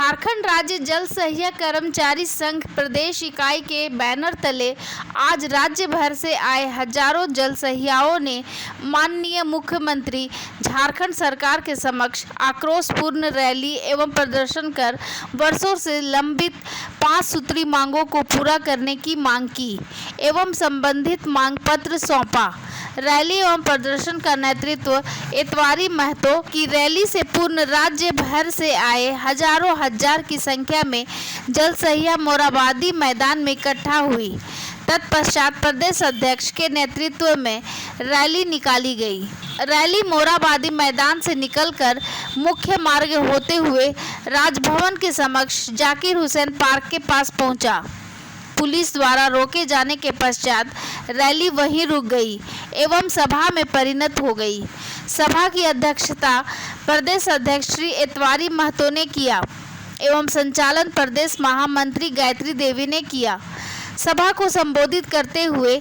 झारखंड राज्य जल सहायक कर्मचारी संघ प्रदेश इकाई के बैनर तले आज राज्य भर से आए हजारों जल सहियाओं ने माननीय मुख्यमंत्री झारखंड सरकार के समक्ष आक्रोशपूर्ण रैली एवं प्रदर्शन कर वर्षों से लंबित 5 सूत्री मांगों को पूरा करने की मांग की एवं संबंधित मांग पत्र सौंपा। रैली एवं प्रदर्शन का नेतृत्व इतवारी महतो की रैली से पूर्ण राज्य भर से आए हजारों हजार की संख्या में जल सहिया मोराबादी मैदान में इकट्ठा हुई। तत्पश्चात प्रदेश अध्यक्ष के नेतृत्व में रैली निकाली गई। रैली मोराबादी मैदान से निकलकर मुख्य मार्ग होते हुए राजभवन के समक्ष जाकिर हुसैन पार्क के पास पहुंचा। पुलिस द्वारा रोके जाने के पश्चात रैली वहीं रुक गई एवं सभा में परिणत हो गई। सभा की अध्यक्षता प्रदेश अध्यक्ष श्री इतवारी महतो ने किया एवं संचालन प्रदेश महामंत्री गायत्री देवी ने किया। सभा को संबोधित करते हुए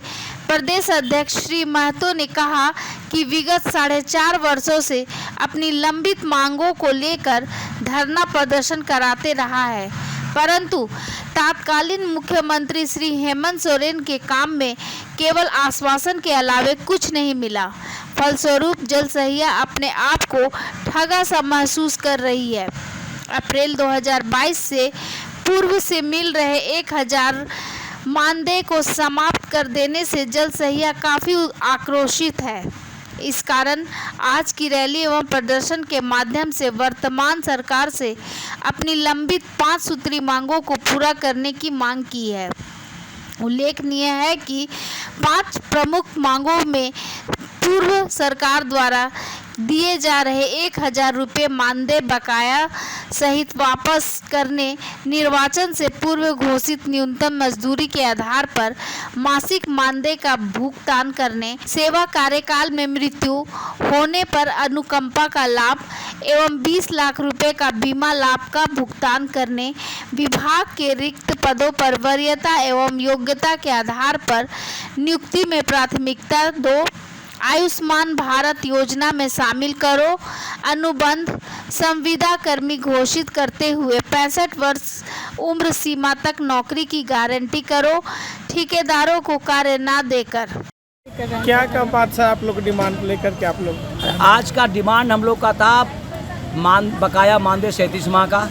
प्रदेश अध्यक्ष श्री महतो ने कहा कि विगत 4.5 वर्षों से अपनी लंबित मांगों को लेकर धरना प्रदर्शन कराते रहा है, परंतु तत्कालीन मुख्यमंत्री श्री हेमंत सोरेन के काम में केवल आश्वासन के अलावे कुछ नहीं मिला। फलस्वरूप जल सहिया अपने आप को ठगा सा महसूस कर रही है। अप्रैल 2022 से पूर्व से मिल रहे 1000 मानदेय को समाप्त कर देने से जल सहिया काफ़ी आक्रोशित है। इस कारण आज की रैली एवं प्रदर्शन के माध्यम से वर्तमान सरकार से अपनी लंबित 5 सूत्री मांगों को पूरा करने की मांग की है। उल्लेखनीय है कि 5 प्रमुख मांगों में पूर्व सरकार द्वारा दिए जा रहे 1000 रुपये मानदेय बकाया सहित वापस करने, निर्वाचन से पूर्व घोषित न्यूनतम मजदूरी के आधार पर मासिक मानदेय का भुगतान करने, सेवा कार्यकाल में मृत्यु होने पर अनुकंपा का लाभ एवं 20 लाख रुपए का बीमा लाभ का भुगतान करने, विभाग के रिक्त पदों पर वरीयता एवं योग्यता के आधार पर नियुक्ति में प्राथमिकता दो, आयुष्मान भारत योजना में शामिल करो, अनुबंध संविदा कर्मी घोषित करते हुए 65 वर्ष उम्र सीमा तक नौकरी की गारंटी करो, ठेकेदारों को कार्य न देकर। क्या बात सर आप लोग डिमांड लेकर के आप लोग आज का डिमांड हम लोग का था बकाया मानदेय 37 माह का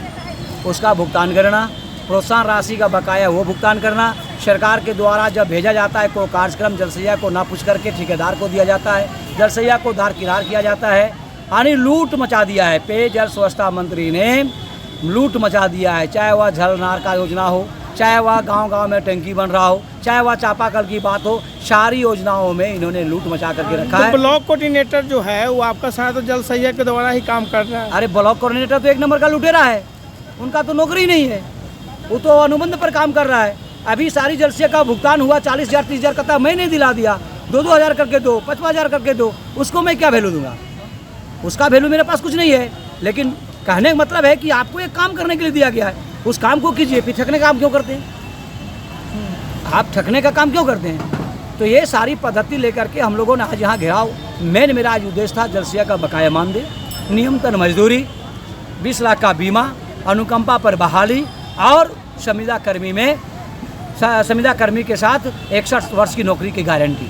उसका भुगतान करना, प्रोत्साहन राशि का बकाया वो भुगतान करना। सरकार के द्वारा जब भेजा जाता है कोई कार्यक्रम जल सहिया को ना पूछ करके ठेकेदार को दिया जाता है, जल सहिया को दारकिनार किया जाता है, यानी लूट मचा दिया है। पेयजल स्वच्छता मंत्री ने लूट मचा दिया है, चाहे वह जलनार का योजना हो, चाहे वह गांव-गांव में टंकी बन रहा हो, चाहे वह चापाकल की बात हो, सारी योजनाओं में इन्होंने लूट मचा करके रखा है। ब्लॉक कोऑर्डिनेटर जो है वो आपका सारा तो जल सहिया के द्वारा ही काम कर रहा है। अरे ब्लॉक कोऑर्डिनेटर तो 1 नंबर का लुटेरा है, उनका तो नौकरी नहीं है, वो तो अनुबंध पर काम कर रहा है। अभी सारी जल सहिया का भुगतान हुआ 40,000 30,000 का था, मैंने दिला दिया, 2-2 हज़ार करके दो, 55,000 करके दो, उसको मैं क्या वैल्यू दूंगा? उसका वैल्यू मेरे पास कुछ नहीं है। लेकिन कहने का मतलब है कि आपको एक काम करने के लिए दिया गया है, उस काम को कीजिए, फिर ठगने का काम क्यों करते हैं? आप ठगने का काम क्यों करते हैं? तो ये सारी पद्धति लेकर के हम लोगों ने आज यहाँ घेराव, मेरा आज उद्देश्य था जल सहिया का बकाया मानदेय, न्यूनतम मजदूरी, 20 लाख का बीमा, अनुकंपा पर बहाली और संविदा कर्मी के साथ 61 वर्ष की नौकरी की गारंटी।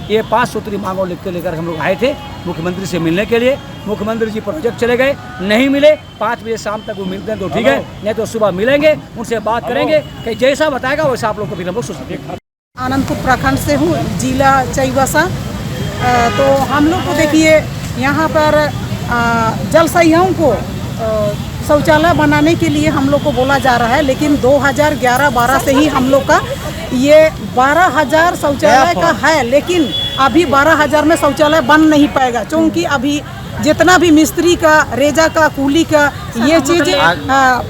ये 5 सूत्री मांगों लिख के लेकर हम लोग आए थे मुख्यमंत्री से मिलने के लिए। मुख्यमंत्री जी प्रोजेक्ट चले गए, नहीं मिले, 5 बजे शाम तक वो मिलते हैं तो ठीक है, नहीं तो सुबह मिलेंगे, उनसे बात करेंगे कि जैसा बताएगा वैसा आप लोग को फिर हम लोग सोचेंगे। आनंदपुर प्रखंड से हूँ, जिला चईवासा। तो हम लोग को देखिए यहाँ पर जल सहियाओं को शौचालय बनाने के लिए हम लोग को बोला जा रहा है, लेकिन 2011-12 से ही हम लोग का ये 12,000 शौचालय का है, लेकिन अभी 12,000 में शौचालय बन नहीं पाएगा, क्योंकि अभी जितना भी मिस्त्री का, रेजा का, कूली का ये चीज़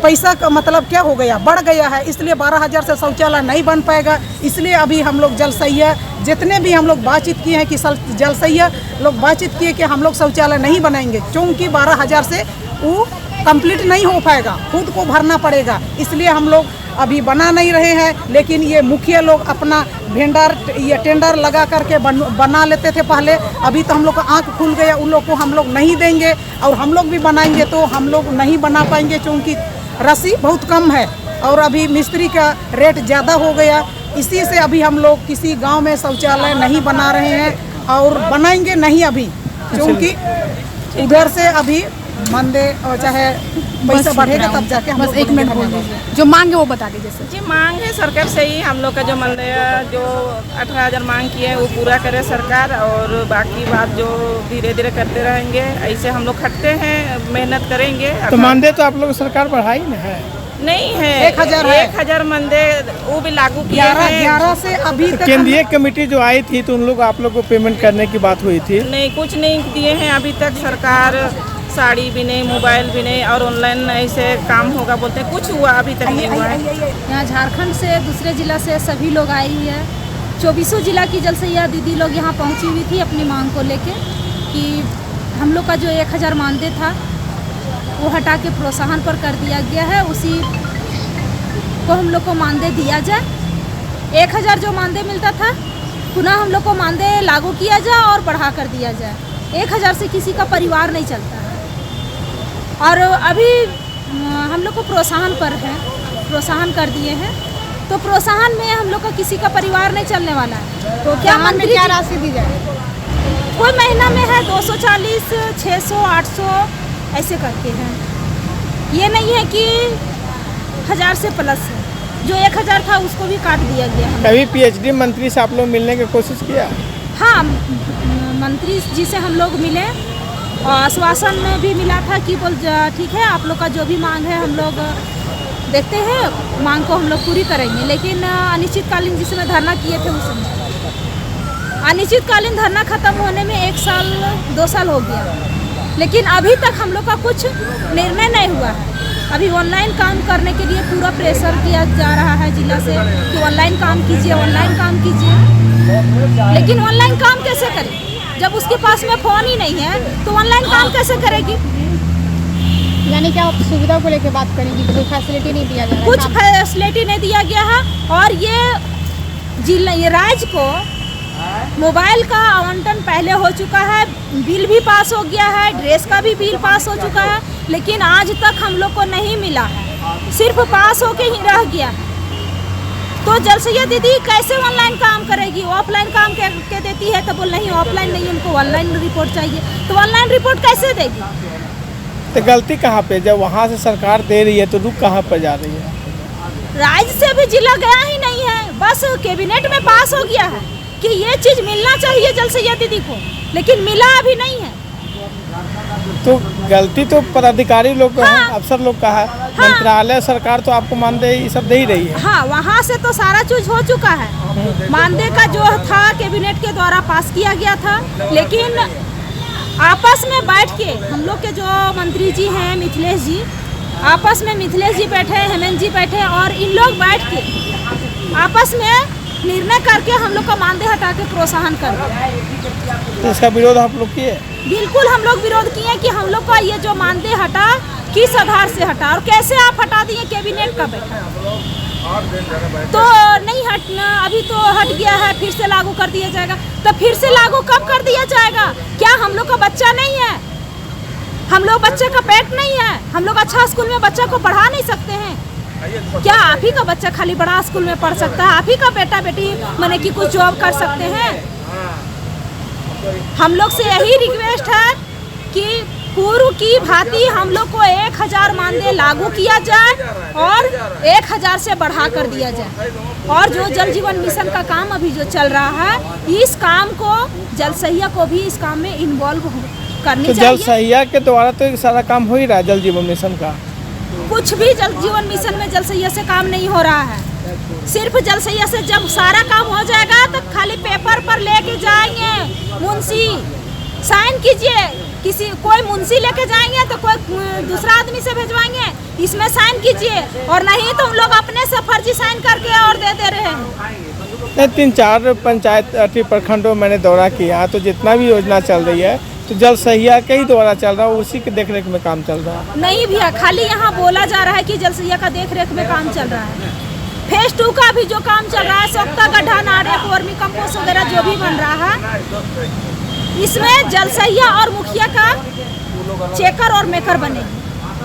पैसा का मतलब क्या हो गया, बढ़ गया है, इसलिए 12,000 से शौचालय नहीं बन पाएगा। इसलिए अभी हम लोग जल सहिया जितने भी हम लोग बातचीत किए हैं कि जल सहिया लोग बातचीत किए कि हम लोग शौचालय नहीं बनाएंगे, क्योंकि 12,000 से वो कंप्लीट नहीं हो पाएगा, खुद को भरना पड़ेगा। इसलिए हम लोग अभी बना नहीं रहे हैं, लेकिन ये मुखिया लोग अपना भेंडार ये टेंडर लगा करके बना लेते थे पहले। अभी तो हम लोग का आँख खुल गया, उन लोग को हम लोग नहीं देंगे और हम लोग भी बनाएंगे तो हम लोग नहीं बना पाएंगे, क्योंकि राशि बहुत कम है और अभी मिस्त्री का रेट ज़्यादा हो गया। इसी से अभी हम लोग किसी गांव में शौचालय नहीं बना रहे हैं और बनाएंगे नहीं अभी, क्योंकि उधर से अभी मंदे और चाहे पैसा बढ़ेगा तब जाके हम बस एक मिनट बोल दीजिए, जो मांग है वो बता दीजिए सर। जी मांग है सरकार से ही, हम लोग का जो जो 18,000 मांग किए हैं वो पूरा करे सरकार, और बाकी बात जो धीरे धीरे करते रहेंगे। ऐसे हम लोग खटते हैं, मेहनत करेंगे। तो मानदेय तो आप लोग सरकार बढ़ाई ना है? नहीं है, 1,000 है। 1,000 मानदेय वो भी लागू किया है। 11 से अभी तक केंद्रीय कमेटी जो आई थी तो उन लोग आप लोग को पेमेंट करने की बात हुई थी? नहीं, कुछ नहीं दिए हैं अभी तक सरकार। साड़ी भी नहीं, मोबाइल भी नहीं, और ऑनलाइन ऐसे काम होगा बोलते हैं, कुछ हुआ अभी तक नहीं हुआ है। यहाँ झारखंड से दूसरे जिला से सभी लोग आई हुई है। 24 जिला की जलसैया दीदी लोग यहाँ पहुँची हुई थी अपनी मांग को लेके कि हम लोग का जो 1,000 मानदेय था वो हटा के प्रोत्साहन पर कर दिया गया है, उसी को हम लोग को मानदेय दिया जाए। 1,000 जो मानदेय मिलता था पुनः हम लोग को मानदेय लागू किया जाए और बढ़ा कर दिया जाए। 1,000 से किसी का परिवार नहीं चलता है। और अभी हम लोग को प्रोत्साहन पर है, प्रोत्साहन कर दिए हैं, तो प्रोत्साहन में हम लोग का किसी का परिवार नहीं चलने वाला है। तो क्या मंत्री क्या राशि दी जाए? कोई महीना में है 240, 600, 800 ऐसे करके हैं। ये नहीं है कि 1,000 से प्लस है। जो 1,000 था उसको भी काट दिया गया है। कभी पीएचडी मंत्री से आप लोग मिलने की कोशिश किया? हाँ, मंत्री जी से हम लोग मिले और आश्वासन में भी मिला था कि बोल ठीक है, आप लोग का जो भी मांग है हम लोग देखते हैं, मांग को हम लोग पूरी करेंगे। लेकिन अनिश्चितकालीन जिसमें धरना किए थे उस समय अनिश्चितकालीन धरना खत्म होने में 1 साल 2 साल हो गया, लेकिन अभी तक हम लोग का कुछ निर्णय नहीं हुआ है। अभी ऑनलाइन काम करने के लिए पूरा प्रेशर किया जा रहा है जिला से कि ऑनलाइन काम कीजिए, ऑनलाइन काम कीजिए। लेकिन ऑनलाइन काम कैसे करें जब उसके पास में फ़ोन ही नहीं है, तो ऑनलाइन काम कैसे करेगी? यानी कि आप सुविधा को लेकर बात करेंगी, कोई फैसिलिटी नहीं दिया जा रहा है? कुछ फैसिलिटी नहीं दिया गया है। और ये राज्य को मोबाइल का आवंटन पहले हो चुका है, बिल भी पास हो गया है, ड्रेस का भी बिल पास हो चुका है, लेकिन आज तक हम लोग को नहीं मिला है, सिर्फ पास होके ही रह गया है। तो जलसैया दीदी कैसे ऑनलाइन काम करेगी? ऑफलाइन काम के देती है तो बोल नहीं, ऑफलाइन नहीं, उनको ऑनलाइन रिपोर्ट चाहिए, तो ऑनलाइन रिपोर्ट कैसे देगी? तो गलती कहाँ पे? जब वहाँ से सरकार दे रही है तो रुक कहाँ पर जा रही है? राज्य से भी जिला गया ही नहीं है, बस कैबिनेट में पास हो गया है कि ये चीज़ मिलना चाहिए जलसैया दीदी को, लेकिन मिला अभी नहीं है। तो गलती तो पदाधिकारी लोग का है, अफसर लोग का है। मंत्रालय सरकार तो आपको मानदेय ये सब दे ही रही है। हाँ, वहाँ से तो सारा चीज हो चुका है। मानदेय का जो था कैबिनेट के द्वारा पास किया गया था, लेकिन आपस में बैठ के हम लोग के जो मंत्री जी हैं मिथिलेश जी, आपस में मिथिलेश जी बैठे, हेमंत जी बैठे, और इन लोग बैठ के आपस में निर्णय करके हम लोग का मानदेय हटा के प्रोत्साहन कर दिया। तो इसका विरोध आप लोग किए? बिल्कुल हम लोग विरोध किए कि हम लोग का ये जो मानदेय हटा किस आधार से हटा और कैसे आप हटा दिए? कैबिनेट का बैठा तो नहीं हटना, अभी तो हट गया है, फिर से लागू कर दिया जाएगा। तो फिर से लागू कब कर दिया जाएगा? क्या हम लोग का बच्चा नहीं है? हम लोग बच्चे का पेट नहीं है? हम लोग अच्छा स्कूल में बच्चा को पढ़ा नहीं सकते हैं? क्या आप ही का बच्चा खाली बड़ा स्कूल में पढ़ सकता है? आप ही का बेटा बेटी माने कि कुछ जॉब कर सकते हैं? हम लोग से यही रिक्वेस्ट है कि पूर्व की भांति हम लोग को 1,000 मानदेय लागू किया जाए और 1,000 से बढ़ा कर दिया जाए। और जो जल जीवन मिशन का काम अभी जो चल रहा है, इस काम को जलसैया को भी इस काम में इन्वॉल्व करनी तो चाहिए। जलसैया के द्वारा तो सारा काम हो ही रहा है जल जीवन मिशन का। कुछ भी जल जीवन मिशन में जलसैया से काम नहीं हो रहा है। सिर्फ जलसैया से जब सारा काम हो जाएगा तो खाली पेपर पर लेके जाएंगे, मुंशी साइन कीजिए, कोई मुंशी लेके जाएंगे तो कोई दूसरा आदमी से भेजवाएंगे, इसमें साइन कीजिए, और नहीं तो हम लोग अपने से फर्जी साइन करके और दे रहे हैं। 3-4 पंचायत प्रखंडों में मैंने दौरा किया, तो जितना भी योजना चल रही है तो जलसैया के ही द्वारा चल रहा है, उसी के देखरेख में काम चल रहा है। नहीं भैया, खाली यहाँ बोला जा रहा है कि जलसैया का देखरेख में काम चल रहा है। फेज 2 का भी जो काम चल रहा है, सोख्ता गड्ढा नारे वर्मी कंपोस्ट वगैरह जो भी बन रहा है, इसमें जलसैया और मुखिया का चेकर और मेकर बनेगी।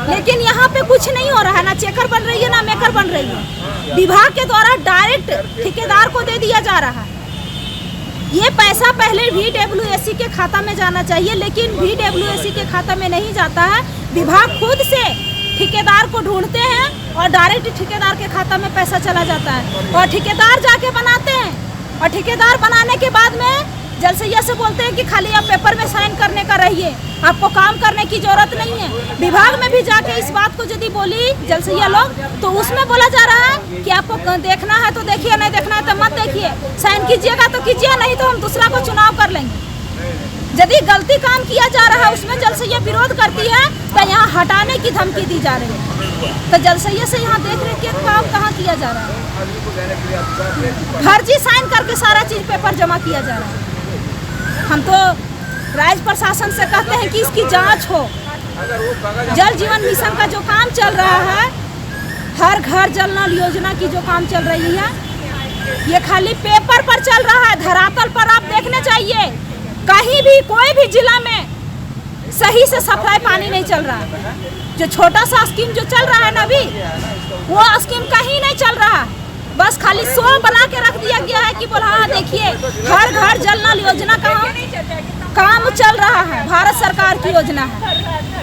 लेकिन यहाँ पे कुछ नहीं हो रहा है, ना चेकर बन रही है ना मेकर बन रही है। विभाग के द्वारा डायरेक्ट ठेकेदार को दे दिया जा रहा है। ये पैसा पहले VWSC के खाता में जाना चाहिए, लेकिन VWSC के खाता में नहीं जाता है। विभाग खुद से ठेकेदार को ढूंढते हैं और डायरेक्ट ठेकेदार के खाता में पैसा चला जाता है और ठेकेदार जाके बनाते हैं। और ठेकेदार बनाने के बाद में जलसैया से बोलते हैं कि खाली आप पेपर में साइन करने का रहिए, आपको काम करने की जरूरत नहीं है। विभाग में भी जाके इस बात को यदि बोली जलसैया लोग तो उसमें बोला जा रहा है कि आपको देखना है तो देखिए, नहीं देखना है तो मत देखिए, साइन कीजिएगा तो कीजिए, नहीं तो हम दूसरा को चुनाव कर लेंगे। यदि गलती काम किया जा रहा है उसमें जलसैया विरोध करती है तो यहाँ हटाने की धमकी दी जा रही है। तो जलसैया से यहाँ देख रेख के काम कहाँ किया जा रहा है? फर्जी साइन करके सारा चीज़ पेपर जमा किया जा रहा है। हम तो राज्य प्रशासन से कहते हैं कि इसकी जांच हो। जल जीवन मिशन का जो काम चल रहा है, हर घर जल नल योजना की जो काम चल रही है, ये खाली पेपर पर चल रहा है। धरातल पर आप देखने चाहिए, कहीं भी कोई भी जिला में सही से सप्लाई पानी नहीं चल रहा है। जो छोटा सा स्कीम जो चल रहा है ना अभी, वो स्कीम कहीं नहीं चल रहा है। बस खाली 100 बना के रख दिया गया है कि बोला हाँ देखिए हर घर जल नल योजना का काम चल रहा है, भारत सरकार की योजना है,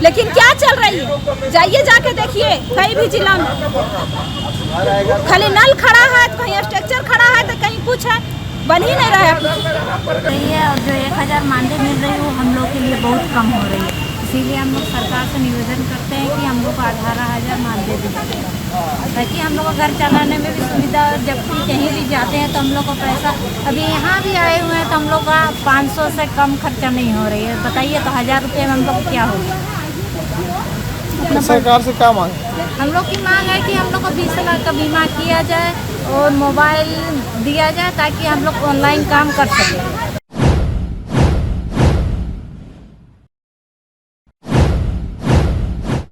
लेकिन क्या चल रही है? जाइए जाके देखिए कहीं भी जिला में खाली नल खड़ा है, तो कहीं स्ट्रक्चर खड़ा है, तो कहीं कुछ है, बन ही नहीं रहा है। और जो 1000 मानदेय मिल रही है वो हम लोग के लिए बहुत कम हो रही है। इसीलिए हम लोग सरकार से निवेदन करते हैं कि हम लोग को 18,000 मानदेय दी, ताकि हम लोग को घर चलाने में भी सुविधा। जब भी कहीं भी जाते हैं तो हम लोग को पैसा, अभी यहाँ भी आए हुए हैं तो हम लोग का 500 से कम खर्चा नहीं हो रही है। बताइए तो 1000 रुपये में हम लोग को क्या होगा? सरकार से क्या मांग? हम लोग की मांग है कि हम लोग को 20 लाख का बीमा किया जाए और मोबाइल दिया जाए ताकि हम लोग ऑनलाइन काम कर सकें।